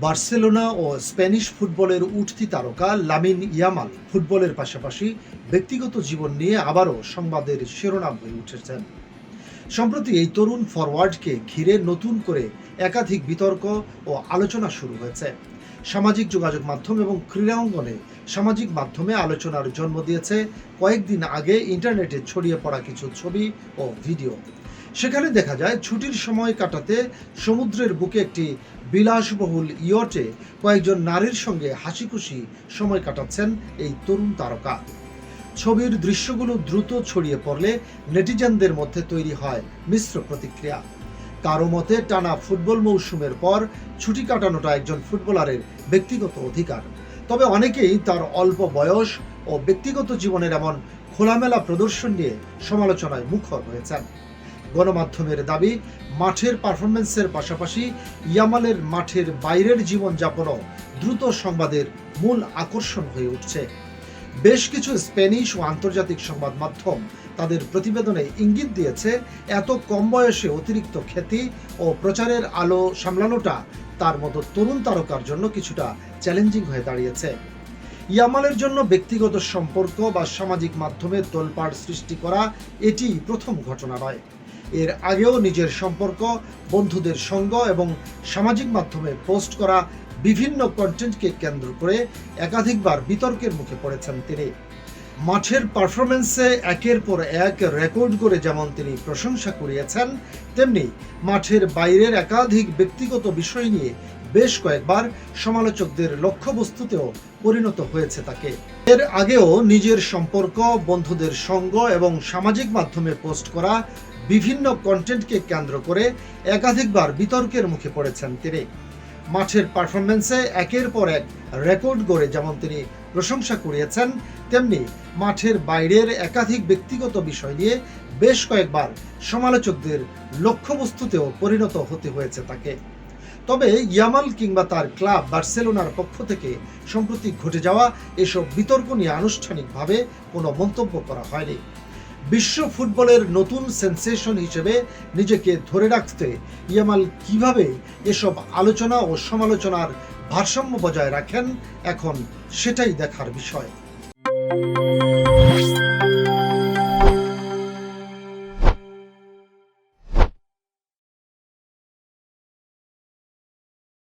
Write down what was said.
Barcelona ও Spanish ফুটবলের উঠতি তারকা লামিন ইয়ামাল ফুটবলের পাশাপাশি ব্যক্তিগত জীবন নিয়ে আবারও সংবাদের শিরোনাম হয়ে উঠেছেন। সম্প্রতি এই তরুণ ফরওয়ার্ডকে ঘিরে নতুন করে একাধিক বিতর্ক ও আলোচনা শুরু হয়েছে। সামাজিক যোগাযোগ মাধ্যম এবং ক্রীড়া অঙ্গনে সামাজিক মাধ্যমে আলোচনার জন্ম দিয়েছে কয়েকদিন আগে ইন্টারনেটে ছড়িয়ে পড়া কিছু ছবি ও ভিডিও। সেখানে দেখা যায় ছুটির সময় কাটাতে সমুদ্রের বুকে একটি বিলাসবহুল ইয়টে কয়েকজন নারীর সঙ্গে হাসি খুশি সময় কাটাচ্ছেন এই তরুণ তারকা। ছবির দৃশ্যগুলো দ্রুত ছড়িয়ে পড়লে নেটিজেনদের মধ্যে তৈরি হয় মিশ্র প্রতিক্রিয়া। কারো মতে টানা ফুটবল মৌসুমের পর ছুটি কাটানোটা একজন ফুটবলারের ব্যক্তিগত অধিকার, তবে অনেকেই তার অল্প বয়স ও ব্যক্তিগত জীবনের এমন খোলামেলা প্রদর্শন নিয়ে সমালোচনায় মুখর হয়েছেন। গণমাধ্যমের দাবি, মাঠের পারফরমেন্সের পাশাপাশি ইয়ামালের মাঠের বাইরের জীবনযাপনও দ্রুত সংবাদের মূল আকর্ষণ হয়ে উঠছে। বেশ কিছু স্প্যানিশ ও আন্তর্জাতিক সংবাদ মাধ্যম তাদের প্রতিবেদনে ইঙ্গিত দিয়েছে, এত কম বয়সে অতিরিক্ত খ্যাতি ও প্রচারের আলো সামলানোটা তার মতো তরুণ তারকার জন্য কিছুটা চ্যালেঞ্জিং হয়ে দাঁড়িয়েছে। ইয়ামালের জন্য ব্যক্তিগত সম্পর্ক বা সামাজিক মাধ্যমে তোলপাড় সৃষ্টি করা এটি প্রথম ঘটনা নয়। এর আগেও নিজের সম্পর্ক, বন্ধুদের সঙ্গ এবং সামাজিক মাধ্যমে পোস্ট করা বিভিন্ন কন্টেন্টকে কেন্দ্র করে একাধিকবার বিতর্কের মুখে পড়েছেন তিনি। মাঠের পারফরমেন্সে একের পর এক রেকর্ড করে যেমন তিনি প্রশংসা কুড়িয়েছেন, তেমনি মাঠের বাইরের একাধিক ব্যক্তিগত বিষয় নিয়ে বেশ কয়েকবার সমালোচকদের লক্ষ্যবস্তুতেও পরিণত হয়েছে তাকে। এর আগেও নিজের সম্পর্ক, বন্ধুদের সঙ্গ এবং সামাজিক মাধ্যমে পোস্ট করা বিভিন্ন কন্টেন্টকে কেন্দ্র করে একাধিকবার বিতর্কের মুখে পড়েছেন তিনি। মাঠের পারফরমেন্সে একের পর এক রেকর্ড গড়ে যেমন তিনি প্রশংসা কুড়িয়েছেন, তেমনি মাঠের বাইরের একাধিক ব্যক্তিগত বিষয় নিয়ে বেশ কয়েকবার সমালোচকদের লক্ষ্যবস্তুতেও পরিণত হতে হয়েছে তাকে। তবে ইয়ামাল কিংবা তার ক্লাব বার্সেলোনার পক্ষ থেকে সম্প্রতি ঘটে যাওয়া এসব বিতর্ক নিয়ে আনুষ্ঠানিকভাবে কোনো মন্তব্য করা হয়নি। বিশ্ব ফুটবলের নতুন সেন্সেশন হিসেবে নিজেকে ধরে রাখতে ইয়ামাল কিভাবে এসব আলোচনা ও সমালোচনার ভারসাম্য বজায় রাখেন, এখন সেটাই দেখার বিষয়।